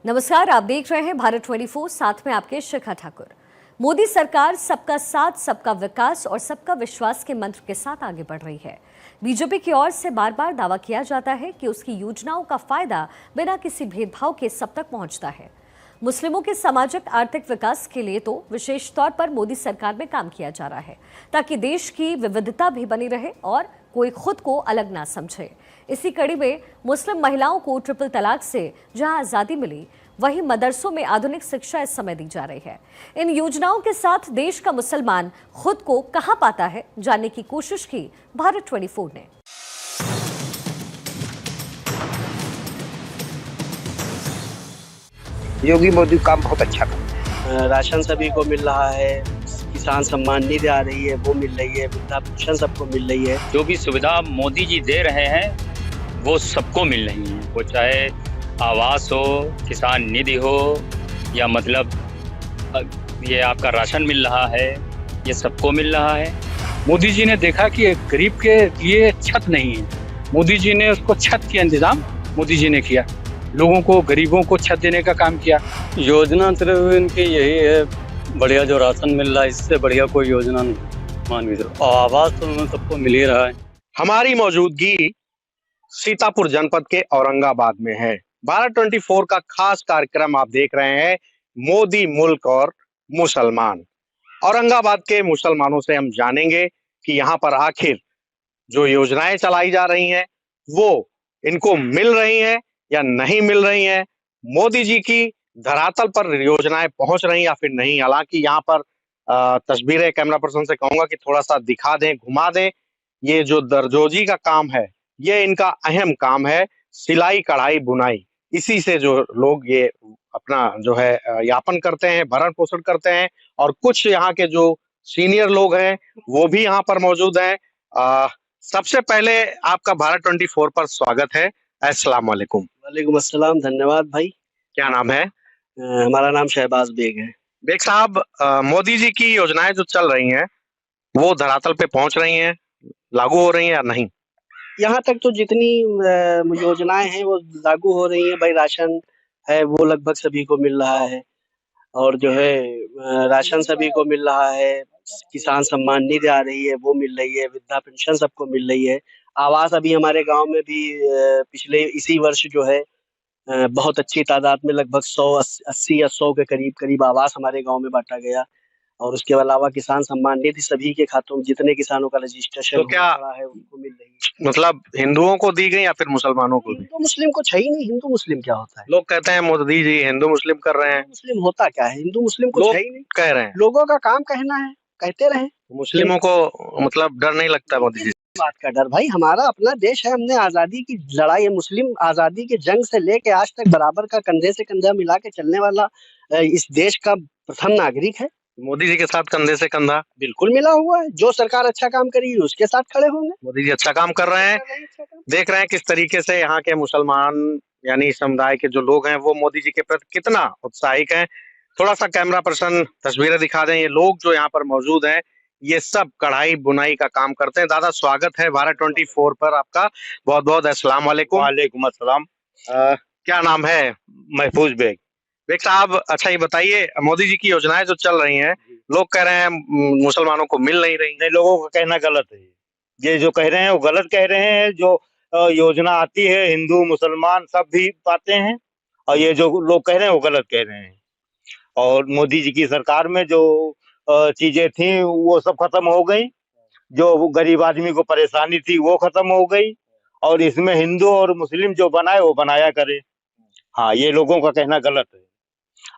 नमस्कार, आप देख रहे हैं भारत 24, साथ में आपके शिखा ठाकुर। मोदी सरकार सबका साथ, सबका विकास और सबका विश्वास के मंत्र के साथ आगे बढ़ रही है। बीजेपी की ओर से बार बार दावा किया जाता है कि उसकी योजनाओं का फायदा बिना किसी भेदभाव के सब तक पहुंचता है। मुस्लिमों के सामाजिक आर्थिक विकास के लिए तो विशेष तौर पर मोदी सरकार में काम किया जा रहा है, ताकि देश की विविधता भी बनी रहे और कोई खुद को अलग ना समझे। इसी कड़ी में मुस्लिम महिलाओं को ट्रिपल तलाक से जहां आजादी मिली, वहीं मदरसों में आधुनिक शिक्षा इस समय दी जा रही है। इन योजनाओं के साथ देश का मुसलमान खुद को कहां पाता है, जानने की कोशिश की भारत 24 ने। योगी मोदी काम बहुत अच्छा कर राशन सभी को मिल रहा है, किसान सम्मान निधि आ रही है वो मिल रही है, वृद्धा पेंशन सबको मिल रही है। जो भी सुविधा मोदी जी दे रहे हैं वो सबको मिल रही है, वो चाहे आवास हो, किसान निधि हो, या मतलब ये आपका राशन मिल रहा है, ये सबको मिल रहा है। मोदी जी ने देखा कि गरीब के लिए छत नहीं है, मोदी जी ने उसको छत का इंतजाम मोदी जी ने किया, लोगों को, गरीबों को छत देने का काम किया। योजना सिर्फ इनकी यही है, बढ़िया जो राशन मिल रहा है, इससे बढ़िया कोई योजना नहीं मान के चलो। और आवास तो सबको मिल ही रहा है। हमारी मौजूदगी सीतापुर जनपद के औरंगाबाद में है। भारत 24 का खास कार्यक्रम आप देख रहे हैं, मोदी मुल्क और मुसलमान। औरंगाबाद के मुसलमानों से हम जानेंगे कि यहाँ पर आखिर जो योजनाएं चलाई जा रही हैं वो इनको मिल रही हैं या नहीं मिल रही हैं। मोदी जी की धरातल पर योजनाएं पहुंच रही या फिर नहीं। हालांकि यहाँ पर तस्वीरें कैमरा पर्सन से कहूंगा कि थोड़ा सा दिखा दें, घुमा दें। ये जो दर्जोजी का काम है, ये इनका अहम काम है, सिलाई कढ़ाई बुनाई। इसी से जो लोग ये अपना जो है यापन करते हैं, भरण पोषण करते हैं। और कुछ यहाँ के जो सीनियर लोग हैं वो भी यहाँ पर मौजूद हैं। सबसे पहले आपका भारत 24 पर स्वागत है। अस्सलाम वालेकुम। वालेकुम अस्सलाम, धन्यवाद भाई। क्या नाम है? हमारा नाम शहबाज बेग है। बेग साहब, मोदी जी की योजनाएं जो चल रही हैं वो धरातल पे पहुंच रही हैं, लागू हो रही हैं या नहीं? यहाँ तक तो जितनी योजनाएं हैं वो लागू हो रही हैं भाई। राशन है वो लगभग सभी को मिल रहा है, और जो है राशन सभी को मिल रहा है, किसान सम्मान निधि आ रही है वो मिल रही है, वृद्धा पेंशन सबको मिल रही है। आवास अभी हमारे गांव में भी पिछले इसी वर्ष जो है बहुत अच्छी तादाद में लगभग 180 या 100 के करीब आवास हमारे गांव में बांटा गया। और उसके अलावा किसान सम्मान निधि सभी के खातों में, जितने किसानों का रजिस्ट्रेशन तो क्या है उनको मिल रही है। मतलब हिंदुओं को दी गई या फिर मुसलमानों को दी? हिंदू मुस्लिम कुछ है ही नहीं। हिंदू मुस्लिम क्या होता है? लोग कहते हैं मोदी जी हिंदू मुस्लिम कर रहे हैं। मुस्लिम होता क्या है? हिंदू मुस्लिम कुछ है ही नहीं। कह रहे हैं लोगों का काम कहना है, कहते रहे। मुस्लिमों को मतलब डर नहीं लगता मोदी जी? बात का डर भाई, हमारा अपना देश है, हमने आजादी की लड़ाई है, मुस्लिम आजादी के जंग से लेके आज तक बराबर का कंधे से कंधा मिला के चलने वाला इस देश का प्रथम नागरिक है। मोदी जी के साथ कंधे से कंधा बिल्कुल मिला हुआ है। जो सरकार अच्छा काम करेगी उसके साथ खड़े होंगे। मोदी जी अच्छा काम कर रहे हैं। देख रहे हैं किस तरीके से यहाँ के मुसलमान यानी समुदाय के जो लोग हैं वो मोदी जी के प्रति कितना उत्साहित हैं। थोड़ा सा कैमरा पर्सन तस्वीरें दिखा दें। ये लोग जो यहाँ पर मौजूद हैं ये सब कढ़ाई बुनाई का काम करते हैं। दादा, स्वागत है भारत 24 पर आपका। बहुत बहुत अस्सलाम वालेकुम। वालेकुम अस्सलाम। क्या नाम है? महफूज बेग। बेग साहब, अच्छा ये बताइए, मोदी जी की योजनाएं जो चल रही हैं, लोग कह रहे हैं मुसलमानों को मिल नहीं रही। नहीं, लोगों का कहना गलत है। ये जो कह रहे हैं वो गलत कह रहे हैं। जो योजना आती है हिंदू मुसलमान सब भी पाते हैं, और ये जो लोग कह रहे हैं वो गलत कह रहे हैं। और मोदी जी की सरकार में जो चीजें थी वो सब खत्म हो गई। जो गरीब आदमी को परेशानी थी वो खत्म हो गई, और इसमें हिंदू और मुस्लिम जो बनाए वो बनाया करे। हाँ, ये लोगों का कहना गलत है।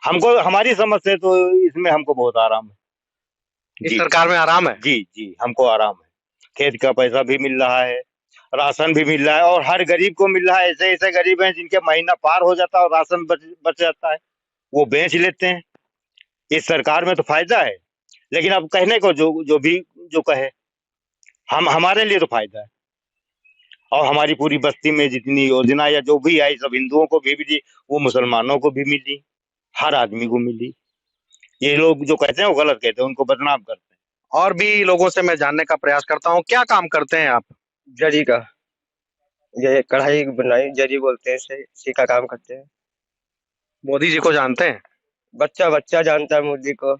हमको, हमारी समझ से तो इसमें हमको बहुत आराम है। इस सरकार में आराम है? जी जी, हमको आराम है। खेत का पैसा भी मिल रहा है, राशन भी मिल रहा है, और हर गरीब को मिल रहा है। ऐसे ऐसे गरीब हैं जिनके महीना पार हो जाता है और राशन बच जाता है, वो बेच लेते हैं। इस सरकार में तो फायदा है, लेकिन अब कहने को जो कहे, हमारे लिए तो फायदा है। और हमारी पूरी बस्ती में जितनी योजना या जो भी आई सब हिंदुओं को भी मिली, वो मुसलमानों को भी मिली, हर आदमी को मिली। ये लोग जो कहते हैं वो गलत कहते हैं, उनको बदनाम करते हैं। और भी लोगों से मैं जानने का प्रयास करता हूँ। क्या काम करते हैं आप? जरी का, ये कढ़ाई बुनाई जरी बोलते हैं, इसी का काम करते हैं। मोदी जी को जानते हैं? बच्चा बच्चा जानता है मोदी को।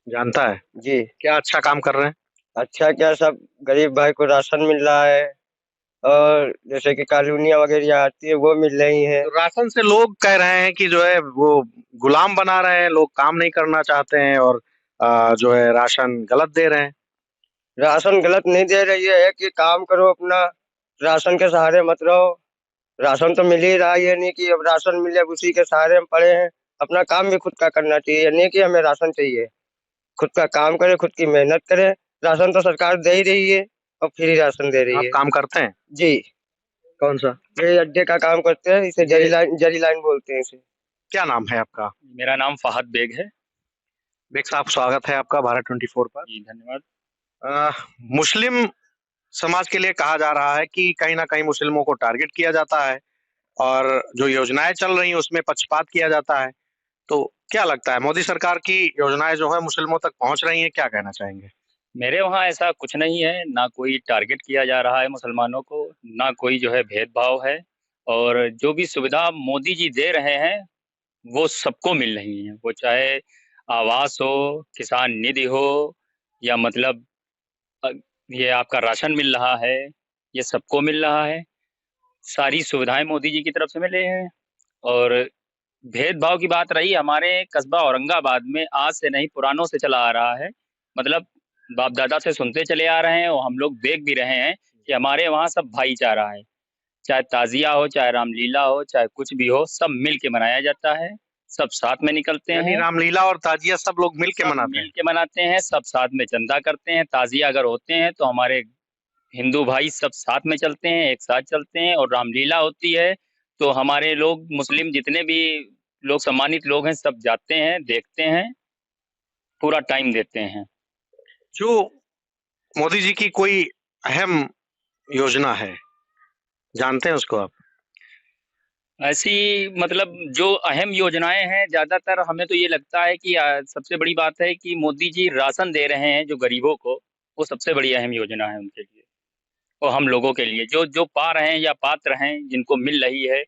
जानता है। जी। क्या अच्छा काम कर रहे हैं? अच्छा क्या, सब गरीब भाई को राशन मिल रहा है, और जैसे कि कॉलोनियाँ वगैरह आती है वो मिल रही है। तो राशन से लोग कह रहे हैं कि जो है वो गुलाम बना रहे हैं, लोग काम नहीं करना चाहते हैं और जो है राशन गलत दे रहे हैं। राशन गलत नहीं दे रही है कि काम करो अपना, राशन के सहारे मत रहो। राशन तो मिल ही रहा है, ये नहीं कि अब राशन मिले अब उसी के सहारे हम पड़े हैं। अपना काम भी खुद का करना चाहिए, ये नहीं कि हमें राशन चाहिए। खुद का काम करे, खुद की मेहनत करे। राशन तो सरकार दे ही रही है और फ्री राशन दे रही आप है। काम करते हैं? जी। कौन सा? ये अड्डे का काम करते हैं, इसे जरी लाइन बोलते हैं इसे। क्या नाम है आपका? मेरा नाम फहद बेग है। बेग साहब, स्वागत है आपका भारत 24 पर। जी धन्यवाद। मुस्लिम समाज के लिए कहा जा रहा है कि कहीं ना कहीं मुस्लिमों को टारगेट किया जाता है और जो योजनाएं चल रही हैं उसमें पक्षपात किया जाता है। तो क्या लगता है, मोदी सरकार की योजनाएं जो है मुस्लिमों तक पहुंच रही हैं? क्या कहना चाहेंगे? मेरे वहाँ ऐसा कुछ नहीं है, ना कोई टारगेट किया जा रहा है मुसलमानों को, ना कोई जो है भेदभाव है, और जो भी सुविधा मोदी जी दे रहे हैं वो सबको मिल रही है। वो चाहे आवास हो, किसान निधि हो, या मतलब अ, ये आपका राशन मिल रहा है, ये सबको मिल रहा है। सारी सुविधाएं मोदी जी की तरफ से मिल रही हैं। और भेदभाव की बात रही, हमारे कस्बा औरंगाबाद में आज से नहीं, पुरानों से चला आ रहा है। मतलब बाप दादा से सुनते चले आ रहे हैं और हम लोग देख भी रहे हैं कि हमारे वहाँ सब भाईचारा है। चाहे ताजिया हो, चाहे रामलीला हो, चाहे कुछ भी हो, सब मिल के मनाया जाता है। सब साथ में निकलते यानी हैं, रामलीला और ताजिया सब लोग मिल के सब मनाते मिल हैं। के मनाते हैं, सब साथ में चंदा करते हैं। ताजिया अगर होते हैं तो हमारे हिंदू भाई सब साथ में चलते हैं, एक साथ चलते हैं। और रामलीला होती है तो हमारे लोग मुस्लिम जितने भी लोग सम्मानित लोग हैं सब जाते हैं, देखते हैं, पूरा टाइम देते हैं। जो मोदी जी की कोई अहम योजना है, जानते हैं उसको आप? ऐसी मतलब जो अहम योजनाएं हैं, ज्यादातर हमें तो ये लगता है कि सबसे बड़ी बात है कि मोदी जी राशन दे रहे हैं जो गरीबों को, वो सबसे बड़ी अहम योजना है उनके लिए और हम लोगों के लिए। जो जो पा रहे हैं या पात्र हैं, जिनको मिल रही है,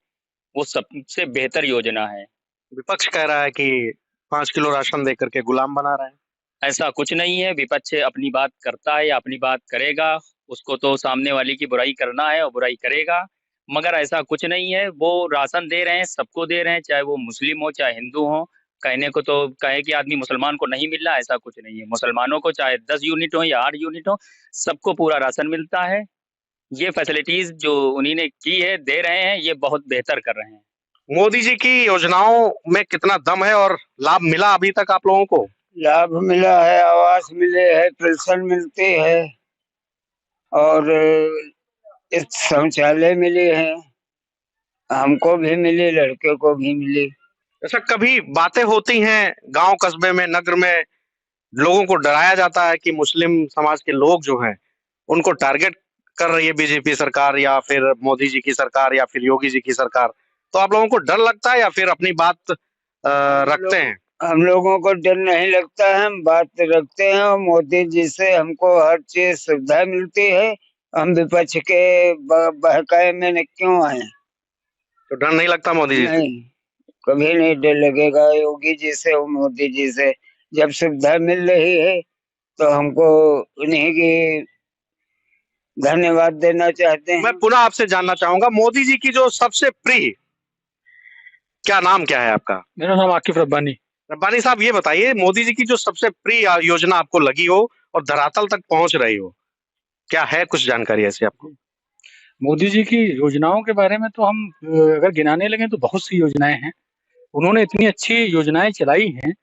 वो सबसे बेहतर योजना है। विपक्ष कह रहा है कि 5 किलो राशन दे करके गुलाम बना रहे हैं। ऐसा कुछ नहीं है। विपक्ष अपनी बात करता है या अपनी बात करेगा, उसको तो सामने वाले की बुराई करना है और बुराई करेगा, मगर ऐसा कुछ नहीं है। वो राशन दे रहे हैं, सबको दे रहे हैं, चाहे वो मुस्लिम हो चाहे हिंदू हो। कहने को तो कहे कि आदमी मुसलमान को नहीं मिल रहा, ऐसा कुछ नहीं है। मुसलमानों को चाहे 10 यूनिट हो या 8 यूनिट हो, सबको पूरा राशन मिलता है। ये फैसिलिटीज जो उन्हीं ने की है, दे रहे हैं, ये बहुत बेहतर कर रहे हैं। मोदी जी की योजनाओं में कितना दम है और लाभ मिला अभी तक आप लोगों को? लाभ मिला है, आवास मिले है, पेंशन मिलते है, और एक शौचालय मिले हैं, हमको भी मिले, लड़के को भी मिले। ऐसा कभी बातें होती हैं गांव कस्बे में, नगर में, लोगों को डराया जाता है कि मुस्लिम समाज के लोग जो हैं उनको टारगेट कर रही है बीजेपी सरकार या फिर मोदी जी की सरकार या फिर योगी जी की सरकार, तो आप लोगों को डर लगता है या फिर अपनी बात रखते हैं? हम लोगों को डर नहीं लगता है, हम बात रखते हैं और मोदी जी से हमको हर चीज सुविधा मिलती है। हम विपक्ष के बहकाए में न क्यों आए? तो डर नहीं लगता मोदी जी से? नहीं, कभी नहीं डर लगेगा योगी जी से और मोदी जी से। जब सुविधा मिल रही है तो हमको उन्हीं की धन्यवाद देना चाहते हैं। मैं पुनः आपसे जानना चाहूंगा, मोदी जी की जो सबसे प्रिय, क्या नाम क्या है आपका? मेरा नाम आकिफ रब्बानी। रब्बानी साहब, ये बताइए, मोदी जी की जो सबसे प्रिय योजना आपको लगी हो और धरातल तक पहुंच रही हो, क्या है? कुछ जानकारी ऐसी आपको? मोदी जी की योजनाओं के बारे में तो हम अगर गिनाने लगे तो बहुत सी योजनाएं हैं। उन्होंने इतनी अच्छी योजनाएं चलाई हैं,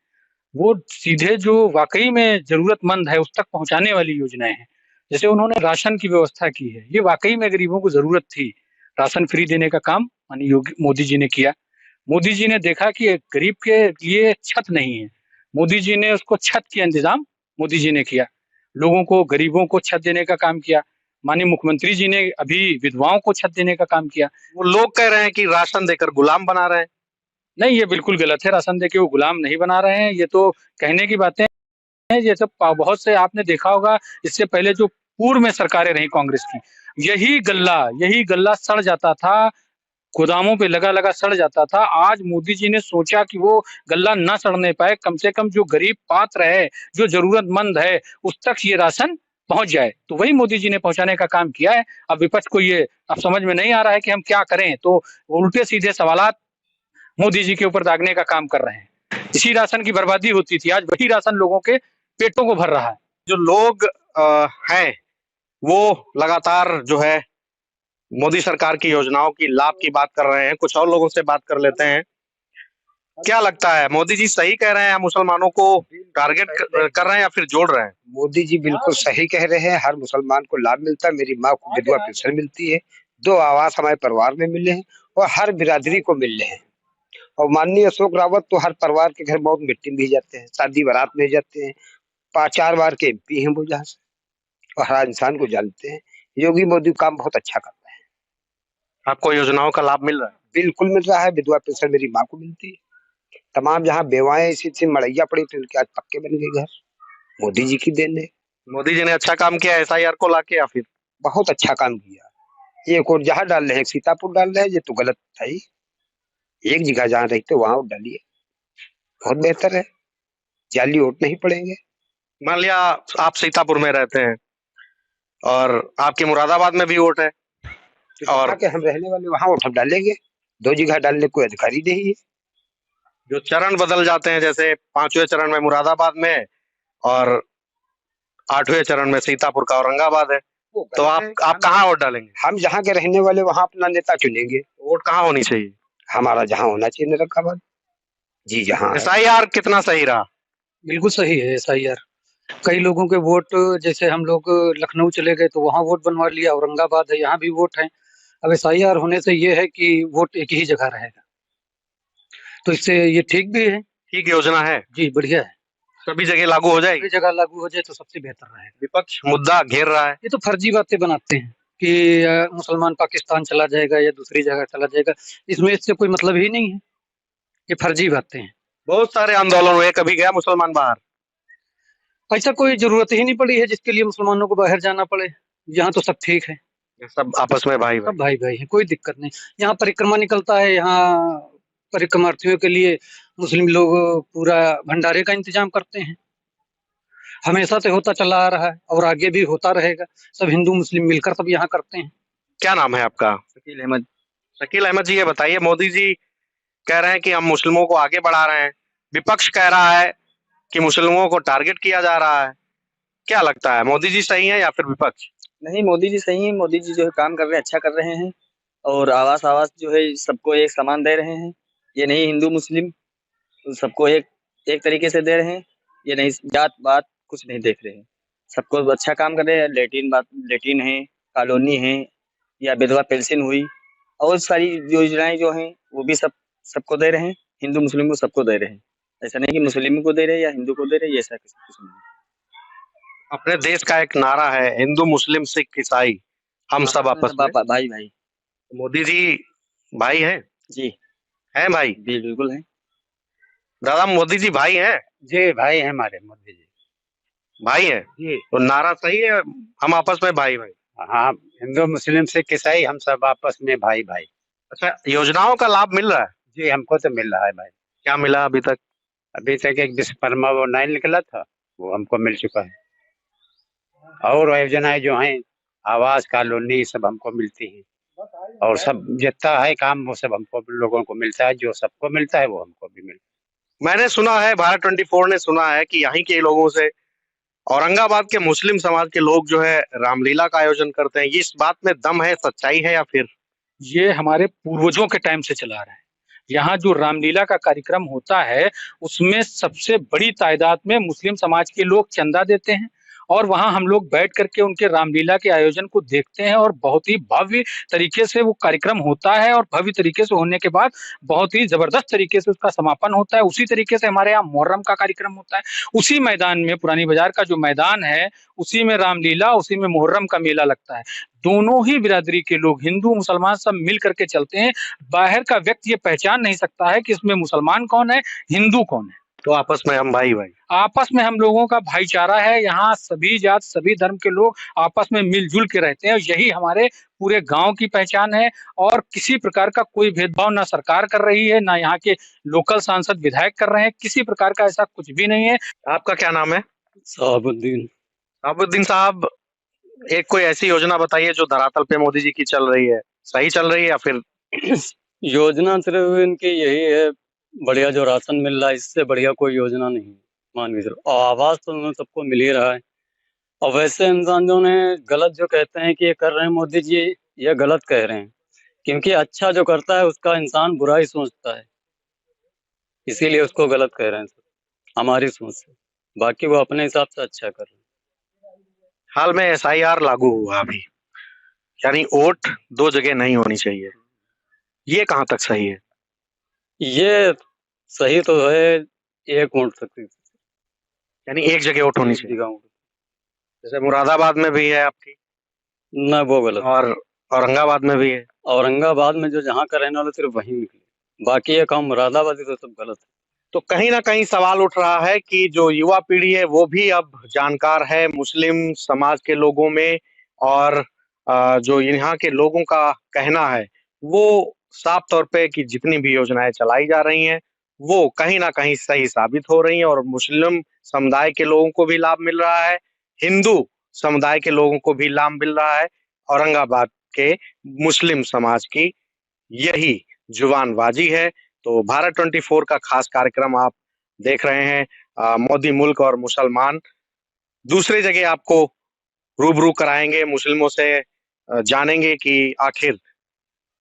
वो सीधे जो वाकई में जरूरतमंद है उस तक पहुंचाने वाली योजनाएं हैं। जैसे उन्होंने राशन की व्यवस्था की है, ये वाकई में गरीबों को जरूरत थी। राशन फ्री देने का काम माननीय योगी मोदी जी ने किया। मोदी जी ने देखा कि एक गरीब के लिए छत नहीं है, मोदी जी ने उसको छत का इंतजाम मोदी जी ने किया। लोगों को, गरीबों को छत देने का काम किया। माननीय मुख्यमंत्री जी ने अभी विधवाओं को छत देने का काम किया। वो लोग कह रहे हैं कि राशन देकर गुलाम बना रहे हैं। नहीं, ये बिल्कुल गलत है। राशन देके वो गुलाम नहीं बना रहे हैं, ये तो कहने की बातें हैं। ये सब बहुत से आपने देखा होगा, इससे पहले जो पूर्व में सरकारें रही कांग्रेस की, यही गल्ला सड़ जाता था गोदामों पे लगा लगा सड़ जाता था। आज मोदी जी ने सोचा कि वो गल्ला ना सड़ने पाए, कम से कम जो गरीब पात्र है, जो जरूरतमंद है, उस तक ये राशन पहुंच जाए, तो वही मोदी जी ने पहुंचाने का काम किया है। अब विपक्ष को ये अब समझ में नहीं आ रहा है कि हम क्या करें, तो उल्टे सीधे सवालात मोदी जी के ऊपर दागने का काम कर रहे हैं। इसी राशन की बर्बादी होती थी, आज वही राशन लोगों के पेटों को भर रहा है। जो लोग हैं वो लगातार जो है मोदी सरकार की योजनाओं की लाभ की बात कर रहे हैं। कुछ और लोगों से बात कर लेते हैं। क्या लगता है, मोदी जी सही कह रहे हैं या मुसलमानों को टारगेट कर रहे हैं या फिर जोड़ रहे हैं? मोदी जी बिल्कुल सही कह रहे हैं। हर मुसलमान को लाभ मिलता है। मेरी माँ को विधवा पेंशन मिलती है, 2 आवास हमारे परिवार में मिले हैं और हर बिरादरी को मिल रहे हैं। और माननीय अशोक रावत तो हर परिवार के घर बहुत मिट्टी में भी जाते हैं, शादी बारात में जाते हैं। 5-4 बार के MP हैं वो जहाँ से, और हर इंसान को जानते हैं। योगी मोदी काम बहुत अच्छा कर रहे हैं। आपको योजनाओं का लाभ मिल रहा है? बिल्कुल मिल रहा है। विधवा पेंशन मेरी माँ को मिलती है। तमाम जहाँ बेवाएं इसी से मड़ैया पड़ी थी, उनके आज पक्के बन गए घर। मोदी जी की देन है। मोदी जी ने अच्छा काम किया SIR को लाके या फिर? बहुत अच्छा काम किया। एक और जहाँ डाल रहे हैं, सीतापुर डाल रहे हैं, ये तो गलत था ही। एक जगह जहाँ रहते वहां वोट डालिए, बहुत बेहतर है। जाली वोट नहीं पड़ेंगे। मान लिया आप सीतापुर में रहते हैं और आपके मुरादाबाद में भी वोट है, और और के हम रहने वाले वहां वोट हम डालेंगे। 2 जगह डालने को अधिकारी नहीं है। जो चरण बदल जाते हैं, जैसे 5वें चरण में मुरादाबाद में और 8वें चरण में सीतापुर का औरंगाबाद है, तो आप कहाँ वोट डालेंगे? हम जहाँ के रहने वाले वहां अपना नेता चुनेंगे। वोट कहाँ होनी चाहिए? हमारा जहाँ होना चाहिए निरंकाबाद जी। जहाँ SIR कितना सही रहा? बिल्कुल सही है SIR। कई लोगों के वोट, जैसे हम लोग लखनऊ चले गए तो वहाँ वोट बनवा लिया, औरंगाबाद है यहाँ भी वोट है। अब SIR होने से ये है कि वोट एक ही जगह रहेगा, तो इससे ये ठीक भी है। ठीक योजना है जी, बढ़िया है। सभी जगह लागू हो जाएगी? सभी जगह लागू हो जाए तो सबसे बेहतर रहेगा। विपक्ष मुद्दा घेर रहा है। ये तो फर्जी बातें बनाते हैं कि मुसलमान पाकिस्तान चला जाएगा या दूसरी जगह चला जाएगा। इसमें इससे कोई मतलब ही नहीं है, ये फर्जी बातें हैं। बहुत सारे आंदोलन हुए, कभी गया मुसलमान बाहर? ऐसा कोई जरूरत ही नहीं पड़ी है जिसके लिए मुसलमानों को बाहर जाना पड़े। यहाँ तो सब ठीक है, सब आपस में भाई सब भाई। भाई भाई है, कोई दिक्कत नहीं। यहाँ परिक्रमा निकलता है, यहाँ परिक्रमार्थियों के लिए मुस्लिम लोग पूरा भंडारे का इंतजाम करते हैं। हमेशा से होता चला आ रहा है और आगे भी होता रहेगा। सब हिंदू मुस्लिम मिलकर सब यहाँ करते हैं। क्या नाम है आपका? शकील अहमद। शकील अहमद जी, ये बताइए, मोदी जी कह रहे हैं कि हम मुस्लिमों को आगे बढ़ा रहे हैं, विपक्ष कह रहा है कि मुस्लिमों को टारगेट किया जा रहा है। क्या लगता है, मोदी जी सही है या फिर विपक्ष? नहीं, मोदी जी सही है। मोदी जी जो है काम कर रहे हैं, अच्छा कर रहे हैं। और आवास जो है सबको एक समान दे रहे हैं। ये नहीं हिंदू मुस्लिम, सबको एक तरीके से दे रहे हैं। ये नहीं जात बात कुछ नहीं देख रहे हैं, सबको अच्छा काम कर रहे हैं। लेटिन है, कॉलोनी है, या विधवा पेंशन हुई, और सारी योजनाएं जो हैं वो भी सबको दे रहे हैं। हिंदू मुस्लिम को सबको दे रहे हैं। ऐसा नहीं कि मुस्लिम को दे रहे हैं या हिंदू को दे रहे हैं, ऐसा कुछ नहीं। अपने देश का एक नारा है, हिंदू मुस्लिम सिख ईसाई हम सब आपस में भाई भाई। मोदी जी भाई हैं? जी हैं भाई? जी बिल्कुल है। दादा, मोदी जी भाई हैं? जी भाई है हमारे मोदी जी। भाई हैं जी तो नारा सही है, हम आपस में भाई भाई। हाँ, हिंदू मुस्लिम सिख ईसाई हम सब आपस में भाई भाई। अच्छा, योजनाओं का लाभ मिल रहा है? जी हमको तो मिल रहा है भाई। क्या मिला अभी तक? अभी तक एक विश्वकर्मा वो नहीं निकला था, वो हमको मिल चुका है। और योजनाएं जो हैं, आवास कॉलोनी सब हमको मिलती हैं। और सब जितना है काम वो सब हमको लोगों को मिलता है। जो सबको मिलता है वो हमको भी मिलता है। मैंने सुना है, भारत 24 ने सुना है कि यहीं के लोगों से औरंगाबाद के मुस्लिम समाज के लोग जो है रामलीला का आयोजन करते हैं। इस बात में दम है, सच्चाई है या फिर? ये हमारे पूर्वजों के टाइम से चला आ रहा है। यहाँ जो रामलीला का कार्यक्रम होता है उसमें सबसे बड़ी तादाद में मुस्लिम समाज के लोग चंदा देते हैं, और वहां हम लोग बैठ करके उनके रामलीला के आयोजन को देखते हैं। और बहुत ही भव्य तरीके से वो कार्यक्रम होता है, और भव्य तरीके से होने के बाद बहुत ही जबरदस्त तरीके से उसका समापन होता है। उसी तरीके से हमारे यहाँ मुहर्रम का कार्यक्रम होता है। उसी मैदान में, पुरानी बाजार का जो मैदान है, उसी में रामलीला, उसी में मुहर्रम का मेला लगता है। दोनों ही बिरादरी के लोग, हिंदू मुसलमान, सब मिल करके चलते हैं। बाहर का व्यक्ति ये पहचान नहीं सकता है कि इसमें मुसलमान कौन है, हिंदू कौन है। तो आपस में हम भाई भाई। आपस में हम लोगों का भाईचारा है। यहाँ सभी जात सभी धर्म के लोग आपस में मिलजुल के रहते हैं और यही हमारे पूरे गांव की पहचान है। और किसी प्रकार का कोई भेदभाव ना सरकार कर रही है, ना यहाँ के लोकल सांसद विधायक कर रहे हैं। किसी प्रकार का ऐसा कुछ भी नहीं है। आपका क्या नाम है? साहबुद्दीन। साबुद्दीन साहब, एक कोई ऐसी योजना बताइए जो धरातल पे मोदी जी की चल रही है, सही चल रही है या फिर? योजना सिर्फ इनकी यही है, बढ़िया जो राशन मिल रहा है, इससे बढ़िया कोई योजना नहीं मान के चलो। और आवाज तो उन्हें सबको मिल ही रहा है। और वैसे इंसान जो ने गलत जो कहते हैं कि ये कर रहे हैं मोदी जी, ये गलत कह रहे हैं, क्योंकि अच्छा जो करता है उसका इंसान बुरा ही सोचता है, इसीलिए उसको गलत कह रहे हैं हमारी सोच से। बाकी वो अपने हिसाब से अच्छा कर रहे हैं। हाल में SIR लागू हुआ अभी, यानी वोट 2 जगह नहीं होनी चाहिए, ये कहाँ तक सही है? ये सही तो है, एक वोट सकती यानी एक जगह वोट होनी चाहिए, जैसे मुरादाबाद में भी है आपकी, ना, वो गलत। और औरंगाबाद में भी है। औरंगाबाद में जो जहाँ का रहने वाला सिर्फ वही निकले, बाकी ये काम मुरादाबादी तो सब गलत है। तो कहीं ना कहीं सवाल उठ रहा है कि जो युवा पीढ़ी है वो भी अब जानकार है मुस्लिम समाज के लोगों में, और जो यहाँ के लोगों का कहना है वो साफ तौर पे कि जितनी भी योजनाएं चलाई जा रही हैं वो कहीं ना कहीं सही साबित हो रही हैं, और मुस्लिम समुदाय के लोगों को भी लाभ मिल रहा है, हिंदू समुदाय के लोगों को भी लाभ मिल रहा है। औरंगाबाद के मुस्लिम समाज की यही जुबानबाजी है। तो भारत 24 का खास कार्यक्रम आप देख रहे हैं। मोदी मुल्क और मुसलमान दूसरी जगह आपको रूबरू कराएंगे, मुस्लिमों से जानेंगे कि आखिर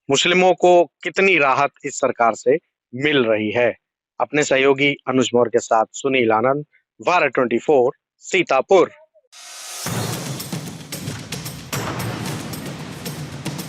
मुस्लिमों को कितनी राहत इस सरकार से मिल रही है। अपने सहयोगी अनुज मौर्य के साथ सुनील आनंद, भारत 24, सीतापुर।